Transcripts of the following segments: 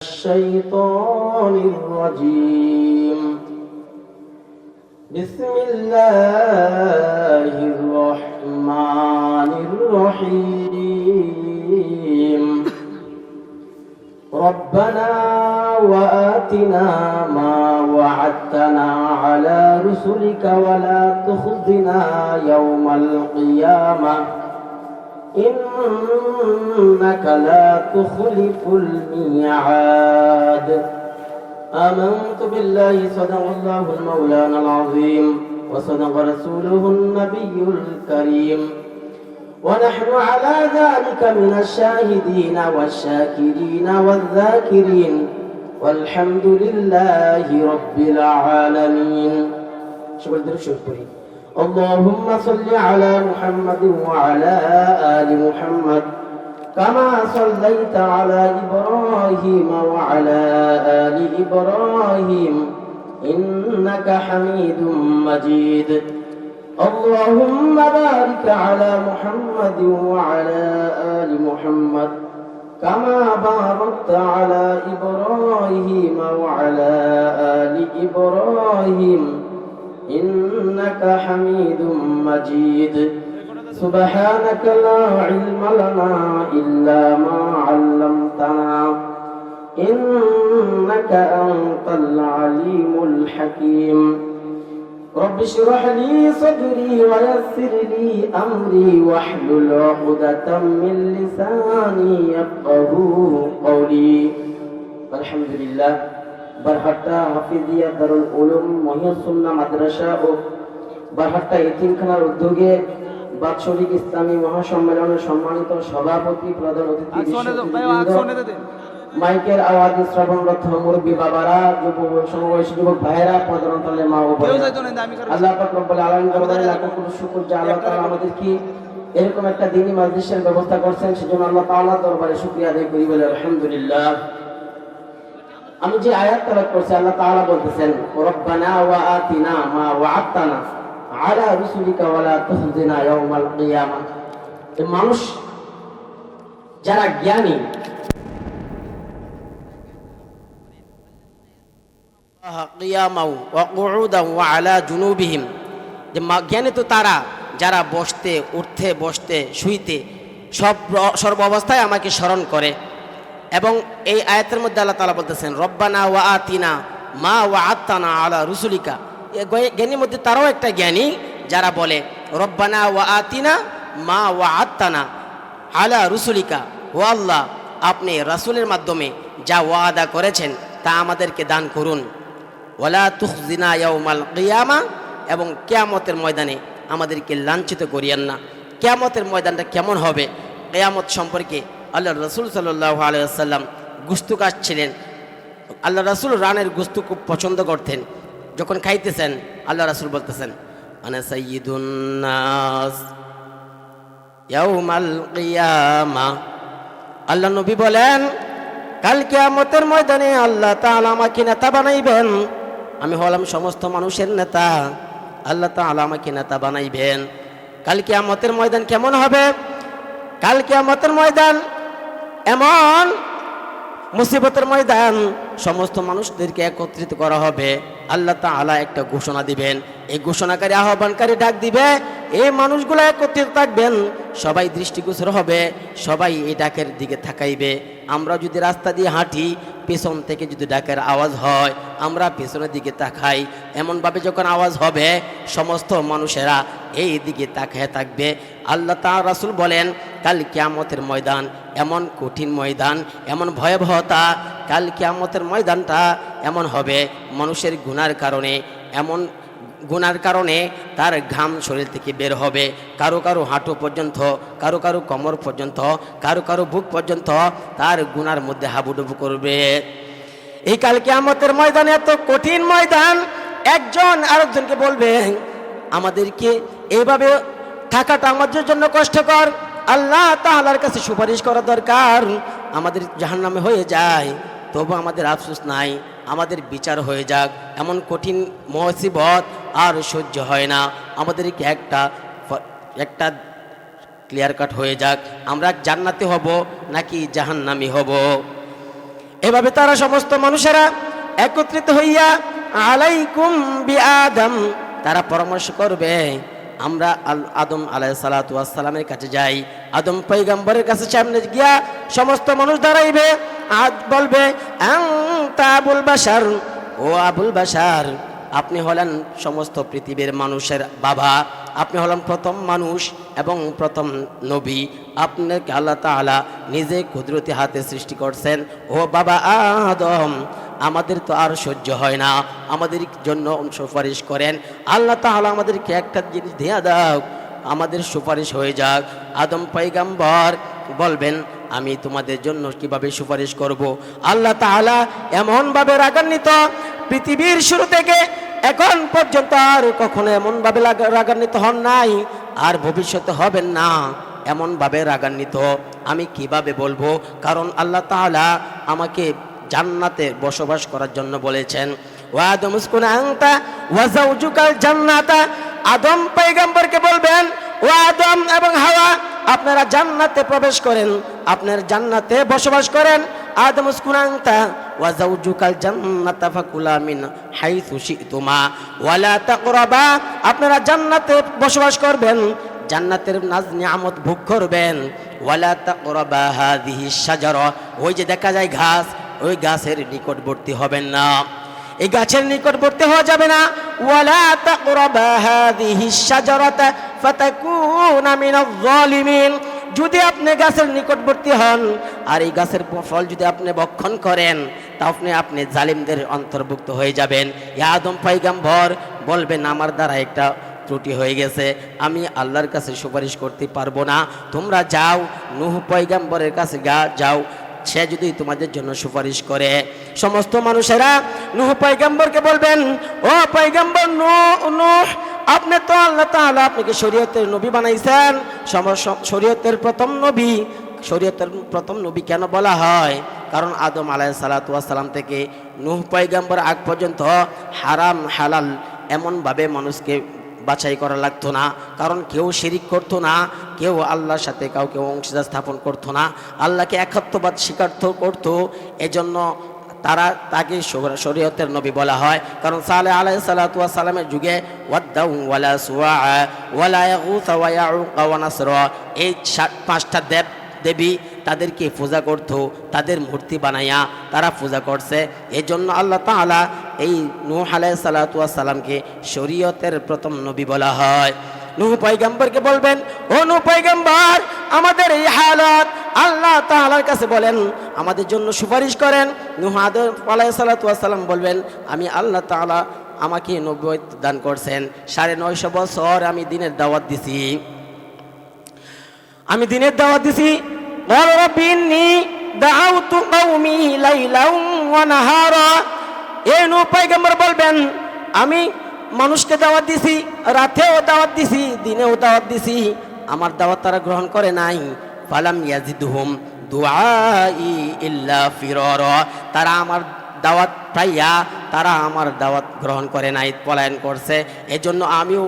الشيطان الرجيم. بسم الله الرحمن الرحيم. ربنا وآتنا ما وعدتنا على رسلك ولا تخزنا يوم القيامة إنك لا تخلف الميعاد. آمنت بالله صدق الله المولانا العظيم وصدق رسوله النبي الكريم ونحن على ذلك من الشاهدين والشاكرين والذاكرين والحمد لله رب العالمين. شكرا لله. اللهم صل على محمد وعلى آل محمد كما صليت على إبراهيم وعلى آل إبراهيم إنك حميد مجيد. اللهم بارك على محمد وعلى آل محمد كما باركت على إبراهيم وعلى آل إبراهيم إنك حميد مجيد. سبحانك لا علم لنا إلا ما علمتنا إنك أنت العليم الحكيم. رب اشرح لي صدري ويسر لي أمري واحلل عقدة من لساني يفقهوا قولي. الحمد لله. বারহাট্টা হাফিজিয়া দারুল উলুম মহিউসুন্নাহ মাদ্রাসা ও বারহাট্টা এতিমখানার উদ্যোগে বাৎসরিক ইসলামী মহাসম্মেলনের সম্মানিত সভাপতি প্রধান অতিথি মাইকের আওয়াজে শ্রবণরত মুরব্বী বাবারা, সমবয়সী যুবক ভাইয়েরা, প্রধানতলে মা ও বোনেরা, আল্লাহ পাক রব্বুল আলামিন দরবারে লাখ কোটি শুকর যে আল্লাহ তাআলা আমাদেরকে এরকম একটা দ্বীনি মাজলিসের ব্যবস্থা করছেন, সেজন্য আল্লাহ তাআলা দরবারে শুকরিয়া আদায় করি বলে আলহামদুলিল্লাহ। আমি যে আয়াত তেলাওয়াত করছি, আল্লাহ তাআলা বলতেছেন রব্বানা ওয়া আতিনা মা ওয়া'আদতানা আলা রুসুলিকা ওয়া লা তুখজিনা ইয়াওমাল কিয়ামা। মানুষ যারা জ্ঞানী, কিয়ামাও ওয়া কুউদান ওয়া আলা জুনুবিহিম, যে জ্ঞানী তো তারা যারা বসতে উঠতে বসতে শুইতে সর্ব অবস্থায় আমাকে স্মরণ করে। এবং এই আয়াতের মধ্যে আল্লাহ তাআলা বলতেছেন রব্বানা ওয়া আতিনা মা ওয়া'আদতানা আলা রুসুলিকা। জ্ঞানীর মধ্যে তারাও একটা জ্ঞানী যারা বলে রব্বানা ওয়া আতিনা মা ওয়া'আদতানা আলা রুসুলিকা, ও আল্লাহ আপনি রাসূলের মাধ্যমে যা ওয়াদা করেছেন তা আমাদেরকে দান করুন। ওয়ালা তুখজিনা ইয়াউমাল কিয়ামা, এবং কিয়ামতের ময়দানে আমাদেরকে লাঞ্ছিত করিয়েন না। কিয়ামতের ময়দানটা কেমন হবে, কিয়ামত সম্পর্কে আল্লাহ রাসূল সাল্লাল্লাহু আলাইহি ওয়াসাল্লাম গুস্ত খাচ্ছিলেন। আল্লাহ রাসূল রানের গুস্ত খুব পছন্দ করতেন। যখন খাইতেছেন আল্লাহ রাসূল বলতেছেন আনা সাইয়্যিদুন নাস ইয়াউমাল কিয়ামা। আল্লাহ নবী বলেন কাল কিয়ামতের ময়দানে আল্লাহ তাআলা আমাকে নেতা বানাইবেন। আমি হলাম সমস্ত মানুষের নেতা, আল্লাহ তাআলা আমাকে নেতা বানাইবেন। কাল কিয়ামতের ময়দান কেমন হবে? কাল কিয়ামতের ময়দান এমন মুসিবতের ময়দান, সমস্ত মানুষদেরকে একত্রিত করা হবে। আল্লাহ তাআলা একটা ঘোষণা দিবেন, এই ঘোষণাকারী আহ্বানকারী ডাক দিবে, এই মানুষগুলো একত্রিত থাকবেন, সবাই দৃষ্টিগোচর হবে, সবাই এই ডাকের দিকে তাকাইবে। আমরা যদি রাস্তা দিয়ে হাঁটি, পেছন থেকে যদি ডাকের আওয়াজ হয় আমরা পেছনের দিকে তাকাই, এমনভাবে যখন আওয়াজ হবে সমস্ত মানুষেরা এই দিকে তাকায় থাকবে। আল্লাহ তাআলা রাসূল বলেন কাল কিয়ামতের ময়দান এমন কঠিন ময়দান, এমন ভয়াবহতা, কাল কিয়ামতের ময়দানটা এমন হবে মানুষের গুনার কারণে, এমন গুনার কারণে তার ঘাম শরীর থেকে বের হবে, কারো কারো হাঁটু পর্যন্ত, কারো কারো কোমর পর্যন্ত, কারো কারো বুক পর্যন্ত তার গুনার মধ্যে হাবুডুবু করবে। এই কাল কিয়ামতের ময়দানে এত কঠিন ময়দান, একজন আরেকজনকে বলবে আমাদেরকে এইভাবে থাকাটা আমাদের জন্য কষ্টকর, আল্লাহ তাআলার কাছে সুপারিশ করা দরকার, আমাদের জাহান্নামে হয়ে যায়, তবু আমাদের আফসোস নাই, আমাদের বিচার হয়ে যাক, এমন কঠিন মুসিবত আর সহ্য হয় না, আমাদেরকে একটা ক্লিয়ার কাট হয়ে যাক, আমরা জান্নাতি হব নাকি জাহান্নামী হব। এভাবে তারা সমস্ত মানুষেরা একত্রিত হইয়া আলাইকুম বিআদম, তারা পরামর্শ করবে আমরা আদম আলাইহিস সালাতু ওয়াস সালামের কাছে যাই। আদম পয়গম্বরের কাছে সামনে গিয়া সমস্ত মানুষ দাঁড়াইবে, আর বলবে আনতা আবুল বাশার, ও আবুল বাশার, আপনি হলেন সমস্ত পৃথিবীর মানুষের বাবা, আপনি হলেন প্রথম মানুষ এবং প্রথম নবী, আপনাকে আল্লাহ তাআলা নিজে কুদরতি হাতে সৃষ্টি করছেন। ও বাবা আদম, আমাদের তো আর সহ্য হয় না, আমাদের জন্য সুপারিশ করেন। আল্লাহ তাআলা আমাদেরকে একটা জিনিস দেয়া দাও, আমাদের সুপারিশ হয়ে যাক। আদম পয়গম্বর বলবেন আমি তোমাদের জন্য কিভাবে সুপারিশ করব। আল্লাহ তাআলা এমনভাবে রাগান্বিত, পৃথিবীর শুরু থেকে এখন পর্যন্ত আর কখনো এমনভাবে রাগান্বিত হন নাই, আর ভবিষ্যতে হবেন না এমনভাবে রাগান্বিত। আমি কিভাবে বলবো, কারণ আল্লাহ তাআলা আমাকে জান্নাতে বসবাস করার জন্য বলেছেন। ওয়া আদম উসকুন আনতা ওয়া যাওজুকাল জান্নাতা, আদম পয়গম্বরকে বলবেন ও আদম এবং হাওয়া আপনারা জান্নাতে প্রবেশ করেন, আপনার জান্নাতে বসবাস করেন। আদম উসকুন আনতা ওয়া যাওজুকাল জান্নাতা ফাকুলা মিন হাইসু শি'তুমা ওয়া লা তাকরাবা, আপনারা জান্নাতে বসবাস করবেন, জান্নাতের নাজ নিয়ামত ভোগ করবেন। ওয়া লা তাকরাবা হাযিহিশ শাজারা, ওই যে দেখা যায় ঘাস, ওই গাছের নিকটবর্তী হবেন না, এই গাছের নিকটবর্তী হওয়া যাবে না। ওয়ালা তাকরাবা হাযিহিশ শাজারাতা ফাতাকুনা মিনাজ জালিমিন, যদি আপনি গাছের নিকটবর্তী হন আর এই গাছের ফল যদি আপনি ভক্ষণ করেন তাহলে আপনি জালিমদের অন্তর্ভুক্ত হয়ে যাবেন। ইয়া আদম পয়গম্বর বলবেন আমার দ্বারা একটা ত্রুটি হয়ে গেছে, আমি আল্লাহর কাছে সুপারিশ করতে পারবো না, তোমরা যাও নূহ পয়গম্বরের কাছে যাও, সে যদি তোমাদের জন্য সুপারিশ করে। সমস্ত মানুষেরা নূহ পয়গম্বরকে বলবেন ও পয়গম্বর নূহ, আপনি তো আল্লাহ তাআলা আপনাকে শরীয়তের নবী বানাইছেন, শরীয়তের প্রথম নবী। শরীয়তের প্রথম নবী কেন বলা হয়? কারণ আদম আলাইহিস সালাতু ওয়াস সালাম থেকে নূহ পয়গম্বর আগ পর্যন্ত হারাম হালাল এমনভাবে মানুষকে বাছাই করা লাগতো না, কারণ কেউ শিরিক করতো না, কেউ আল্লাহর সাথে কাউকে অংশীদার স্থাপন করতো না, আল্লাহকে একাত্মবাদ স্বীকার করতো। এজন্য তাকে শরীয়তের নবী বলা হয়। কারণ সালেহ আলাইহিস সালাতু ওয়াস সালামের যুগে ওয়াদ্দাউ ওয়ালা সুওয়া ওয়ালা ইয়াগুস ওয়া ইয়াউক ওয়া নাসরা, এই 5টা দেবী তাদেরকে পূজা করতো, তাদের মূর্তি বানাইয়া তারা পূজা করছে। এজন্য আল্লাহ তাআলা এই নূহ আলাইহিস সালাতু ওয়াস সালামকে শরীয়তের প্রথম নবী বলা হয়। নূহ পয়গম্বরকে বলবেন ও নূহ পয়গম্বর, আমাদের এই হালত আল্লাহ তাআলার কাছে বলেন আমাদের জন্য সুপারিশ করেন। নূহ আলাইহিস সালাতু ওয়াস সালাম বলবেন আমি আল্লাহ তাআলা আমাকে নবুয়ত দান করছেন, 950 বছর আমি দিনের দাওয়াত দিছি, আমি দিনের দাওয়াত দিছি। ক্বালা রাব্বি ইন্নী দাআউতু কওমি লাইলান ওয়া নাহারা, এই নূহ পয়গম্বর বলবেন আমি মানুষকে দাওয়াত দিছি, রাতেও দাওয়াত দিছি, দিনেও দাওয়াত দিছি, আমার দাওয়াত তারা গ্রহণ করে নাই। ফালাম ইয়াজিদহুম দুআই ইল্লা ফিরারা, তারা আমার দাওয়াত পাইয়া তারা আমার দাওয়াত গ্রহণ করে নাই, পলায়ন করছে। এজন্য আমিও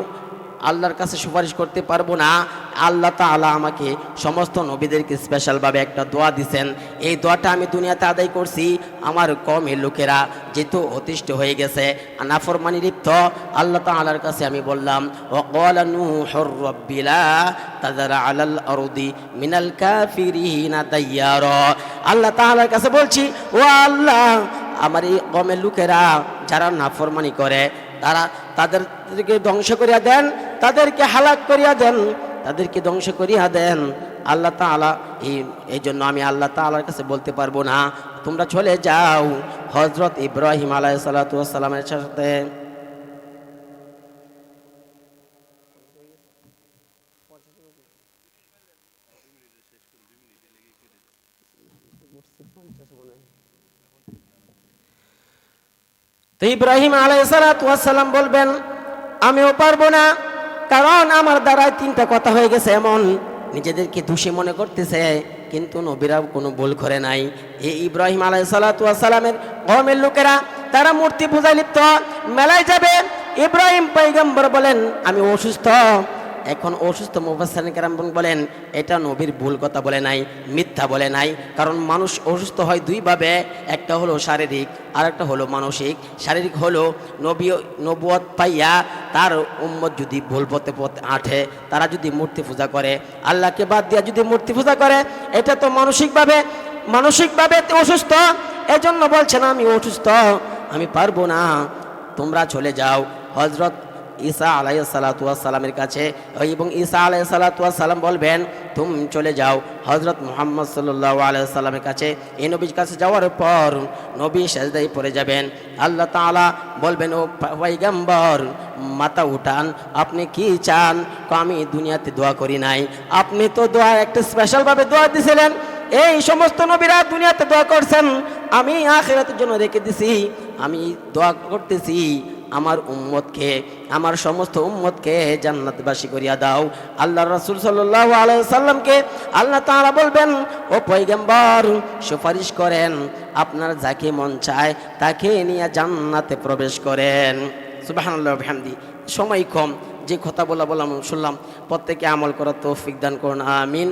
আল্লাহর কাছে সুপারিশ করতে পারবো না। আল্লাহ তাআলা আমাকে সমস্ত নবীদেরকে স্পেশালভাবে একটা দোয়া দিয়েছেন, এই দোয়াটা আমি দুনিয়াতে আদায় করছি। আমার কওমের লোকেরা যেহেতু অতিষ্ঠ হয়ে গেছে, নাফরমানি লিপ্ত, আল্লাহ তাআলার কাছে আমি বললাম ওয়া ক্বালা নূহুর রাব্বি লা তাযার আলাল আরদি মিনাল কাফিরিনা দাইয়ারা, আল্লাহ তাআলার কাছে বলছি ও আল্লাহ, আমার এই কওমের লোকেরা যারা নাফরমানি করে তাদেরকে ধ্বংস করিয়া দেন, তাদেরকে হালাক করিয়া দেন, তাদেরকে ধ্বংস করিয়া দেন। আল্লাহ তাআলা এই জন্য আমি আল্লাহ তাআলার কাছে বলতে পারবো না, তোমরা চলে যাও হযরত ইব্রাহিম আলাইহিস সালাতু ওয়াস সালামের সাথে। তো ইব্রাহিম আলাইহিস সালাতু ওয়াস সালাম বলবেন আমিও পারবো না, কারণ আমার দ্বারা 3টা কথা হয়ে গেছে এমন, নিজেদেরকে দোষী মনে করতেছে, কিন্তু নবীরাও কোনো ভুল করে নাই। এই ইব্রাহিম আলাইহিস সালাতু ওয়াস সালামের কওমের লোকেরা তারা মূর্তি পূজায় লিপ্ত, মেলায় যাবে। ইব্রাহিম পয়গম্বর বলেন আমি অসুস্থ, এখন অসুস্থ মুফাসসিরিন কেরাম বলেন এটা নবীর ভুল কথা বলে নাই, মিথ্যা বলে নাই। কারণ মানুষ অসুস্থ হয় দুইভাবে, একটা হলো শারীরিক আর একটা হলো মানসিক। শারীরিক হলো নবুয়ত পাইয়া তার উম্মত যদি ভুল পথে আঠে, তারা যদি মূর্তি পূজা করে, আল্লাহকে বাদ দিয়া যদি মূর্তি পূজা করে, এটা তো মানসিকভাবে অসুস্থ। এজন্য বলছেন আমি অসুস্থ, আমি পারবো না, তোমরা চলে যাও হযরত ঈসা আলাইহিস সালাতু ওয়াস সালামের কাছে। এবং ঈসা আলাইহিস সালাতু ওয়াস সালাম বলবেন তুমি চলে যাও হযরত মুহাম্মদ সাল্লাল্লাহু আলাইহি সাল্লামের কাছে। এই নবীর কাছে যাওয়ার পর নবী সেজদায় পড়ে যাবেন। আল্লাহ তাআলা বলবেন ও পয়গম্বর মাথা উঠান, আপনি কি চান? আমি দুনিয়াতে দোয়া করি নাই, আপনি তো দোয়া একটা স্পেশাল ভাবে দোয়া দিয়েছিলেন। এই সমস্ত নবীরা দুনিয়াতে দোয়া করছেন, আমি আখিরাতের জন্য রেখে দিছি। আমি দোয়া করতেছি আমার উম্মতকে, আমার সমস্ত উম্মতকে জান্নাতবাসী করিয়া দাও। আল্লাহর রাসূল সাল্লাল্লাহু আলাইহি সাল্লামকে আল্লাহ তাআলা বলবেন ও পয়গম্বর সুপারিশ করেন, আপনার যাকে মন চায় তাকে নিয়ে জান্নাতে প্রবেশ করেন। সুবহানাল্লাহি ওয়া বিহামদি। সময় কম, যে কথা বললাম শুনলাম, প্রত্যেকে আমল করার তৌফিক দান করুন, আমিন।